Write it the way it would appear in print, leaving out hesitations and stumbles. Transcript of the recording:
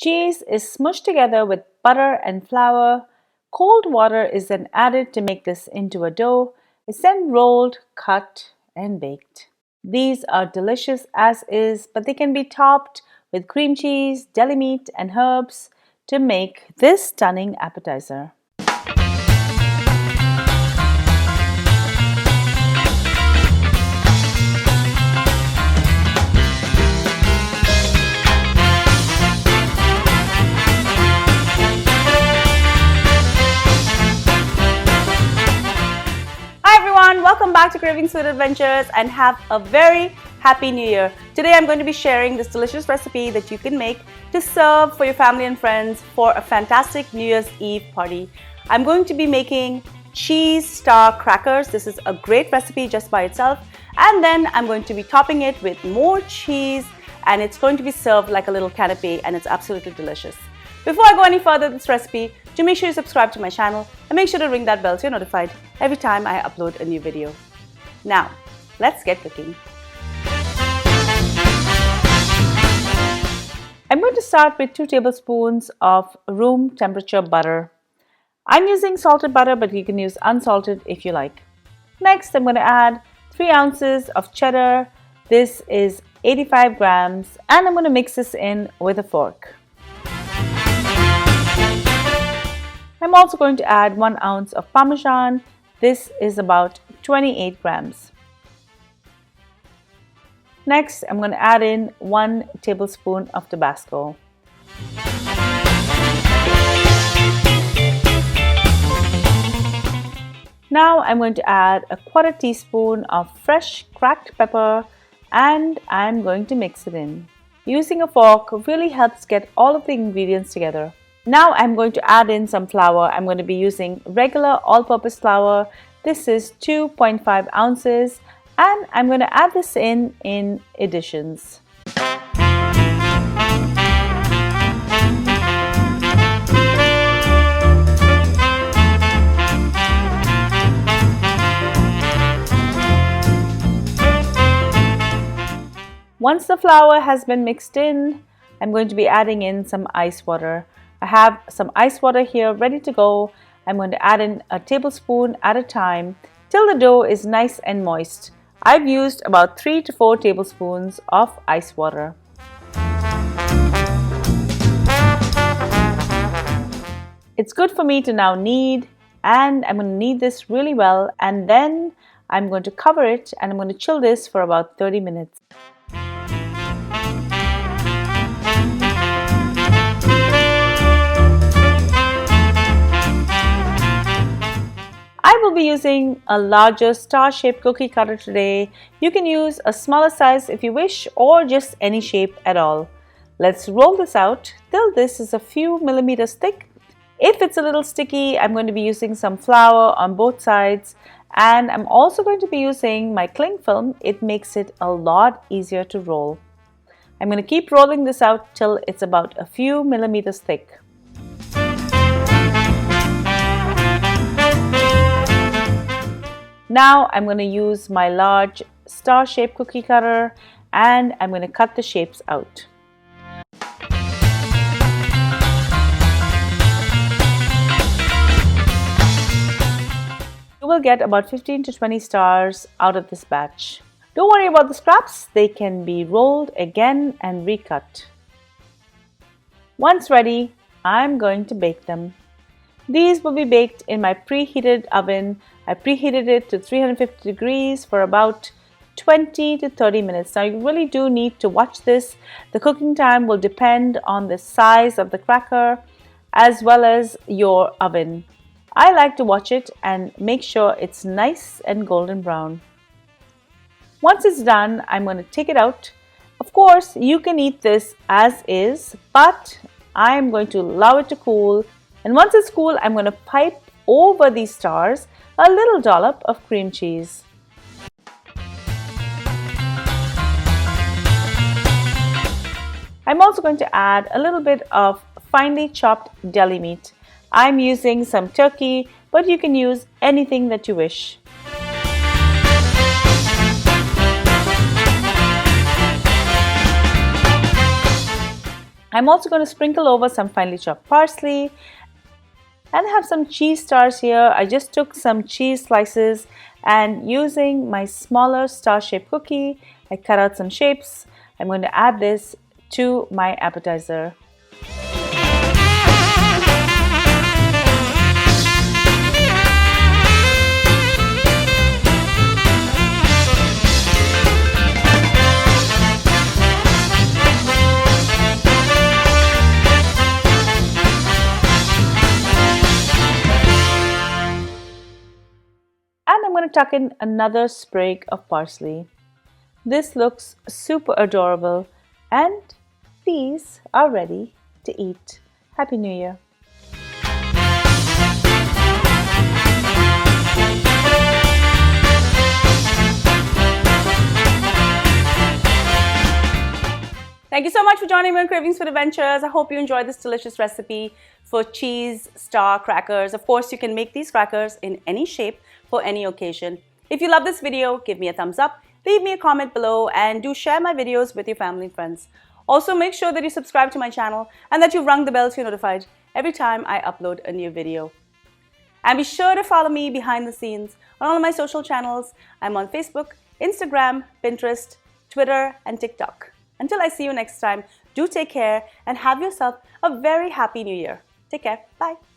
Cheese is smushed together with butter and flour. Cold water is then added to make this into a dough. It's then rolled, cut, and baked. These are delicious as is, but they can be topped with cream cheese, deli meat, and herbs to make this stunning appetizer. Welcome back to Cravings Food Adventures and have a very happy new year. Today I'm going to be sharing this delicious recipe that you can make to serve for your family and friends for a fantastic New Year's Eve party. I'm going to be making cheese star crackers. This is a great recipe just by itself, and then I'm going to be topping it with more cheese, and it's going to be served like a little canapé, and it's absolutely delicious. Before I go any further with this recipe, do make sure you subscribe to my channel and make sure to ring that bell so you're notified every time I upload a new video. Now, let's get cooking. I'm going to start with 2 tablespoons of room temperature butter. I'm using salted butter, but you can use unsalted if you like. Next, I'm going to add 3 ounces of cheddar. This is 85 grams, and I'm going to mix this in with a fork. I'm also going to add 1 ounce of Parmesan. This is about 28 grams. Next, I'm going to add in 1 tablespoon of Tabasco. Now I'm going to add a 1/4 teaspoon of fresh cracked pepper, and I'm going to mix it in. Using a fork really helps get all of the ingredients together. Now I'm going to add in some flour. I'm going to be using regular all-purpose flour. This is 2.5 ounces, and I'm going to add this in additions. Once the flour has been mixed in, I'm going to be adding in some ice water. I have some ice water here ready to go. I'm going to add in a tablespoon at a time till the dough is nice and moist. I've used about 3 to 4 tablespoons of ice water. It's good for me to now knead, and I'm going to knead this really well, and then I'm going to cover it and I'm going to chill this for about 30 minutes. I will be using a larger star-shaped cookie cutter today. You can use a smaller size if you wish, or just any shape at all. Let's roll this out till this is a few millimeters thick. If it's a little sticky, I'm going to be using some flour on both sides, and I'm also going to be using my cling film. It makes it a lot easier to roll. I'm going to keep rolling this out till it's about a few millimeters thick. Now I'm going to use my large star-shaped cookie cutter, and I'm going to cut the shapes out. You will get about 15 to 20 stars out of this batch. Don't worry about the scraps, they can be rolled again and recut. Once ready, I'm going to bake them. These will be baked in my preheated oven. I preheated it to 350 degrees for about 20 to 30 minutes. Now you really do need to watch this. The cooking time will depend on the size of the cracker as well as your oven. I like to watch it and make sure it's nice and golden brown. Once it's done, I'm going to take it out. Of course, you can eat this as is, but I'm going to allow it to cool. And once it's cool, I'm going to pipe over these stars a little dollop of cream cheese. I'm also going to add a little bit of finely chopped deli meat. I'm using some turkey, but you can use anything that you wish. I'm also going to sprinkle over some finely chopped parsley and have some cheese stars here. I just took some cheese slices and using my smaller star-shaped cookie, I cut out some shapes. I'm going to add this to my appetizer. And I'm going to tuck in another sprig of parsley. This looks super adorable and these are ready to eat. Happy New Year! Thank you so much for joining me on Cravings for Adventures. I hope you enjoyed this delicious recipe for cheese star crackers. Of course, you can make these crackers in any shape for any occasion. If you love this video, give me a thumbs up, leave me a comment below, and do share my videos with your family and friends. Also, make sure that you subscribe to my channel and that you've rung the bell so you're notified every time I upload a new video. And be sure to follow me behind the scenes on all of my social channels. I'm on Facebook, Instagram, Pinterest, Twitter, and TikTok. Until I see you next time, do take care and have yourself a very happy New Year. Take care. Bye.